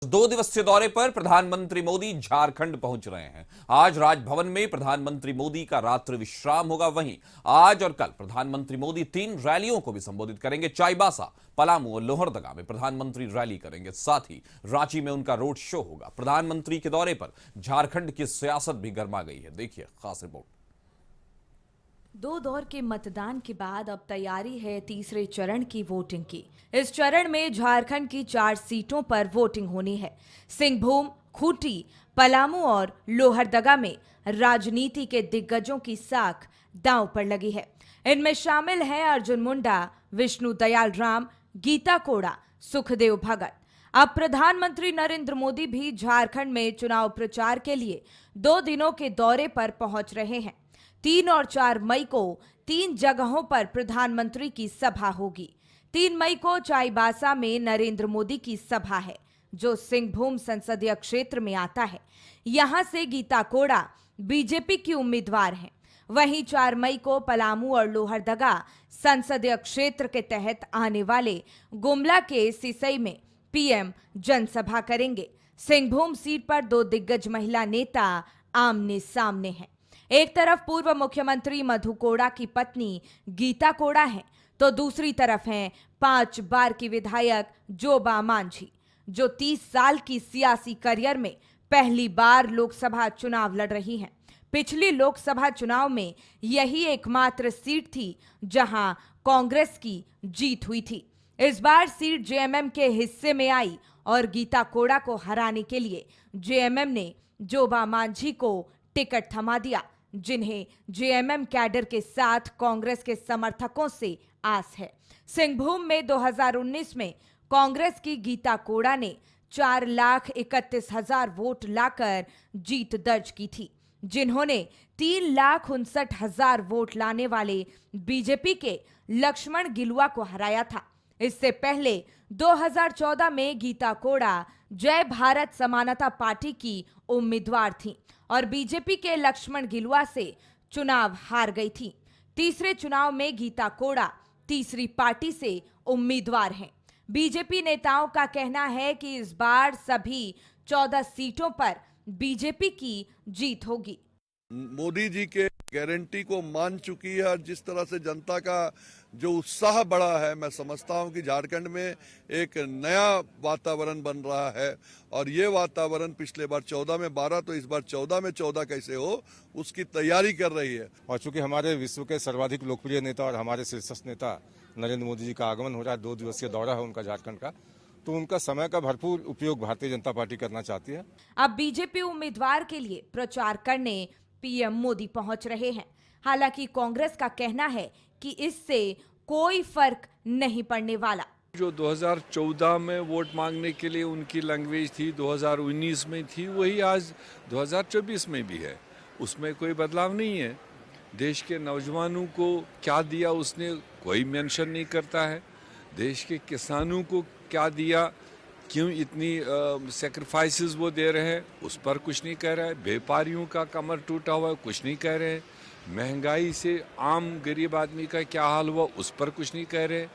दो दिवसीय दौरे पर प्रधानमंत्री मोदी झारखंड पहुंच रहे हैं। आज राजभवन में प्रधानमंत्री मोदी का रात्रि विश्राम होगा। वहीं आज और कल प्रधानमंत्री मोदी 3 रैलियों को भी संबोधित करेंगे। चाईबासा, पलामू और लोहरदगा में प्रधानमंत्री रैली करेंगे। साथ ही रांची में उनका रोड शो होगा। प्रधानमंत्री के दौरे पर झारखंड की सियासत भी गर्मा गई है। देखिए खास रिपोर्ट। 2 दौर के मतदान के बाद अब तैयारी है तीसरे चरण की वोटिंग की। इस चरण में झारखंड की 4 सीटों पर वोटिंग होनी है। सिंहभूम, खूंटी, पलामू और लोहरदगा में राजनीति के दिग्गजों की साख दांव पर लगी है। इनमें शामिल हैं अर्जुन मुंडा, विष्णु दयाल राम, गीता कोड़ा, सुखदेव भगत। अब प्रधानमंत्री नरेंद्र मोदी भी झारखंड में चुनाव प्रचार के लिए 2 दिनों के दौरे पर पहुंच रहे हैं। 3 और 4 मई को 3 जगहों पर प्रधानमंत्री की सभा होगी। 3 मई को चाईबासा में नरेंद्र मोदी की सभा है, जो सिंहभूम संसदीय क्षेत्र में आता है। यहां से गीता कोड़ा बीजेपी की उम्मीदवार हैं। वहीं 4 मई को पलामू और लोहरदगा संसदीय क्षेत्र के तहत आने वाले गुमला के सिसई में पीएम जनसभा करेंगे। सिंहभूम सीट पर 2 दिग्गज महिला नेता आमने सामने हैं। एक तरफ पूर्व मुख्यमंत्री मधु कोड़ा की पत्नी गीता कोड़ा हैं, तो दूसरी तरफ हैं 5 बार की विधायक जोबा मांझी, जो 30 साल की सियासी करियर में पहली बार लोकसभा चुनाव लड़ रही हैं। पिछली लोकसभा चुनाव में यही एकमात्र सीट थी जहां कांग्रेस की जीत हुई थी। इस बार सीट जेएमएम के हिस्से में आई और गीता कोड़ा को हराने के लिए जेएमएम ने जोबा मांझी को टिकट थमा दिया, जिन्हें जेएमएम कैडर के साथ कांग्रेस के समर्थकों से आस है। सिंहभूम में 2019 में कांग्रेस की गीता कोड़ा ने 4,31,000 वोट लाकर जीत दर्ज की थी, जिन्होंने 3,59,000 वोट लाने वाले बीजेपी के लक्ष्मण गिलुआ को हराया था। इससे पहले 2014 में गीता कोड़ा जय भारत समानता पार्टी की उम्मीदवार थी और बीजेपी के लक्ष्मण गिलुआ से चुनाव हार गई थी। तीसरे चुनाव में गीता कोड़ा तीसरी पार्टी से उम्मीदवार हैं। बीजेपी नेताओं का कहना है कि इस बार सभी 14 सीटों पर बीजेपी की जीत होगी। मोदी जी के गारंटी को मान चुकी है और जिस तरह से जनता का जो उत्साह बढ़ा है, मैं समझता हूं कि झारखंड में एक नया वातावरण बन रहा है और ये वातावरण पिछले बार 14 में 12 तो इस बार 14 में 14 कैसे हो उसकी तैयारी कर रही है। और चूंकि हमारे विश्व के सर्वाधिक लोकप्रिय नेता और हमारे शीर्षस्थ नेता नरेंद्र मोदी जी का आगमन हो रहा है, 2 दिवसीय दौरा है उनका झारखंड का, तो उनका समय का भरपूर उपयोग भारतीय जनता पार्टी करना चाहती है। अब बीजेपी उम्मीदवार के लिए प्रचार करने पीएम मोदी पहुंच रहे हैं। हालांकि कांग्रेस का कहना है कि इससे कोई फर्क नहीं पड़ने वाला। जो 2014 में वोट मांगने के लिए उनकी लैंग्वेज थी, 2019 में थी, वही आज 2024 में भी है। उसमें कोई बदलाव नहीं है। देश के नौजवानों को क्या दिया उसने कोई मेंशन नहीं करता है। देश के किसानों को क्या दिया, क्यों इतनी सेक्रीफाइसेस वो दे रहे हैं, उस पर कुछ नहीं कह रहा है। व्यापारियों का कमर टूटा हुआ है, कुछ नहीं कह रहे हैं। महंगाई से आम गरीब आदमी का क्या हाल हुआ, उस पर कुछ नहीं कह रहे।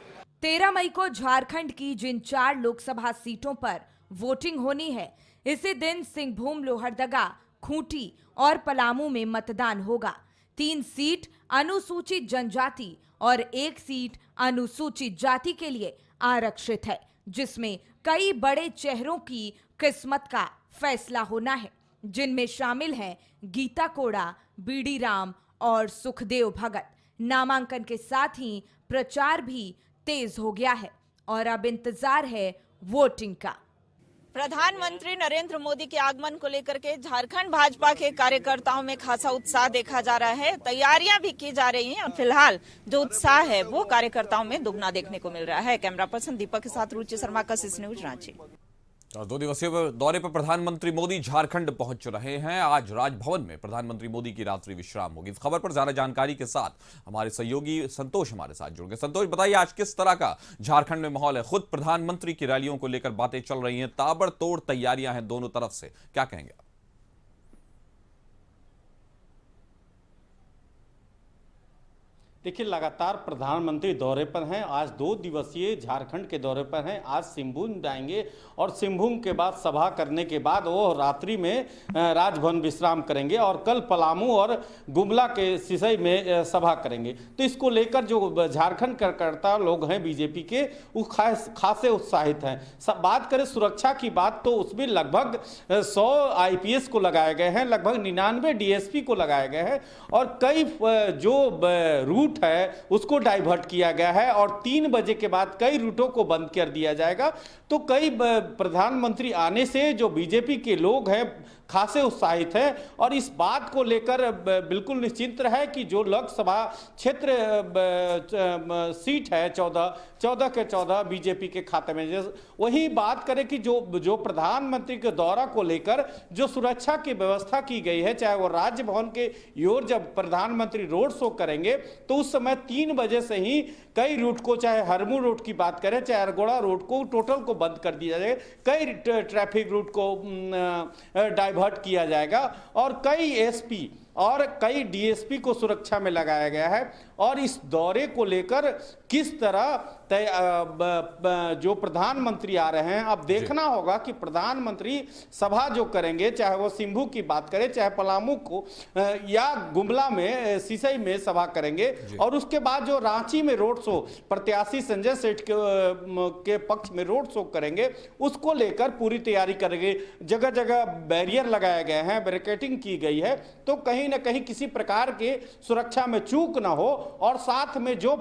13 मई को झारखंड की जिन 4 लोकसभा सीटों पर वोटिंग होनी है, इसी दिन सिंहभूम, लोहरदगा, खूंटी और पलामू में मतदान होगा। 3 सीट अनुसूचित जनजाति और 1 सीट अनुसूचित जाति के लिए आरक्षित है, जिसमें कई बड़े चेहरों की किस्मत का फैसला होना है, जिनमें शामिल हैं गीता कोड़ा, बीडी राम और सुखदेव भगत। नामांकन के साथ ही प्रचार भी तेज हो गया है और अब इंतजार है वोटिंग का। प्रधानमंत्री नरेंद्र मोदी के आगमन को लेकर के झारखंड भाजपा के कार्यकर्ताओं में खासा उत्साह देखा जा रहा है। तैयारियां भी की जा रही हैं। फिलहाल जो उत्साह है वो कार्यकर्ताओं में दुगना देखने को मिल रहा है। कैमरा पर्सन दीपक के साथ रुचि शर्मा, कशिश न्यूज, रांची। और 2 दिवसीय दौरे पर प्रधानमंत्री मोदी झारखंड पहुंच रहे हैं। आज राजभवन में प्रधानमंत्री मोदी की रात्रि विश्राम होगी। इस खबर पर ज्यादा जानकारी के साथ हमारे सहयोगी संतोष हमारे साथ जुड़ गए। संतोष, बताइए आज किस तरह का झारखंड में माहौल है? खुद प्रधानमंत्री की रैलियों को लेकर बातें चल रही हैं, ताबड़तोड़ तैयारियां हैं दोनों तरफ से, क्या कहेंगे? देखिए, लगातार प्रधानमंत्री दौरे पर हैं। आज 2 दिवसीय झारखंड के दौरे पर हैं। आज सिंहभूम जाएंगे और सिंहभूम के बाद सभा करने के बाद वो रात्रि में राजभवन विश्राम करेंगे और कल पलामू और गुमला के सिसई में सभा करेंगे। तो इसको लेकर जो झारखंड कार्यकर्ता लोग हैं बीजेपी के, वो खासे उत्साहित हैं। सब बात करें सुरक्षा की बात, तो उसमें लगभग 100 आईपीएस को लगाए गए हैं, लगभग 99 डीएसपी को लगाए गए हैं और कई जो रूट है उसको डाइवर्ट किया गया है और 3 बजे के बाद कई रूटों को बंद कर दिया जाएगा। तो कई प्रधानमंत्री आने से जो बीजेपी के लोग हैं खासे उत्साहित हैं और इस बात को लेकर बिल्कुल निश्चिंत रहे कि जो लोकसभा क्षेत्र सीट है 14 के 14 बीजेपी के खाते में। वही बात करें कि जो प्रधानमंत्री के दौरा को लेकर जो सुरक्षा की व्यवस्था की गई है, चाहे वो राजभवन के ओर जब प्रधानमंत्री रोड शो करेंगे तो उस समय 3 बजे से ही कई रूट को, चाहे हरमू रोड की बात करें चाहे अरगोड़ा रोड को, टोटल को बंद कर दिया जाएगा। कई ट्रैफिक रूट को डाइवर्ट किया जाएगा और कई एसपी और कई डीएसपी को सुरक्षा में लगाया गया है। और इस दौरे को लेकर किस तरह जो प्रधानमंत्री आ रहे हैं, अब देखना होगा कि प्रधानमंत्री सभा जो करेंगे, चाहे वो सिंभू की बात करें चाहे पलामू को या गुमला में सिसई में सभा करेंगे और उसके बाद जो रांची में रोड शो प्रत्याशी संजय सेठ के पक्ष में रोड शो करेंगे, उसको लेकर पूरी तैयारी करेंगे। जगह जगह बैरियर लगाए गए हैं, बैरिकेडिंग की गई है, तो कहीं ना कहीं किसी प्रकार के सुरक्षा में चूक ना हो। और साथ में जो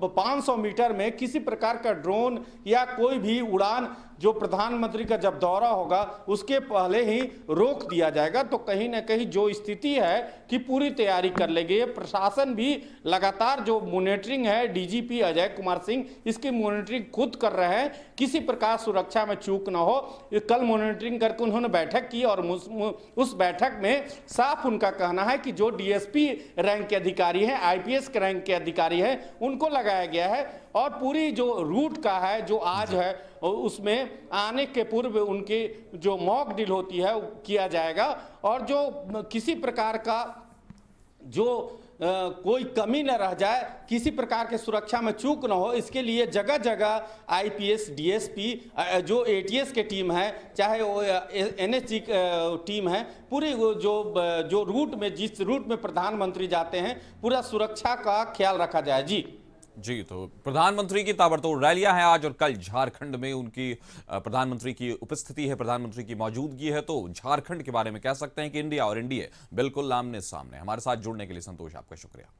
500 मीटर में किसी प्रकार का ड्रोन या कोई भी उड़ान जो प्रधानमंत्री का जब दौरा होगा उसके पहले ही रोक दिया जाएगा। तो कहीं ना कहीं जो स्थिति है कि पूरी तैयारी कर लेंगे। प्रशासन भी लगातार जो मॉनिटरिंग है, डीजीपी अजय कुमार सिंह इसकी मॉनिटरिंग खुद कर रहे हैं, किसी प्रकार सुरक्षा में चूक ना हो। कल मॉनिटरिंग करके उन्होंने बैठक की और उस बैठक में साफ उनका कहना है कि जो डीएसपी रैंक के अधिकारी हैं, आईपीएस के रैंक के अधिकारी हैं, उनको लगाया गया है और पूरी जो रूट का है जो आज है उसमें आने के पूर्व उनकी जो मॉक ड्रिल होती है किया जाएगा और जो किसी प्रकार का जो कोई कमी न रह जाए, किसी प्रकार के सुरक्षा में चूक न हो, इसके लिए जगह जगह आईपीएस डीएसपी जो एटीएस के टीम है, चाहे वो एनएसजी टीम है, पूरी जो रूट में जिस रूट में प्रधानमंत्री जाते हैं पूरा सुरक्षा का ख्याल रखा जाए। जी, तो प्रधानमंत्री की ताबड़तोड़ रैलियां हैं आज और कल झारखंड में उनकी प्रधानमंत्री की उपस्थिति है, प्रधानमंत्री की मौजूदगी है। तो झारखंड के बारे में कह सकते हैं कि इंडिया और एनडीए बिल्कुल आमने सामने। हमारे साथ जुड़ने के लिए संतोष, आपका शुक्रिया।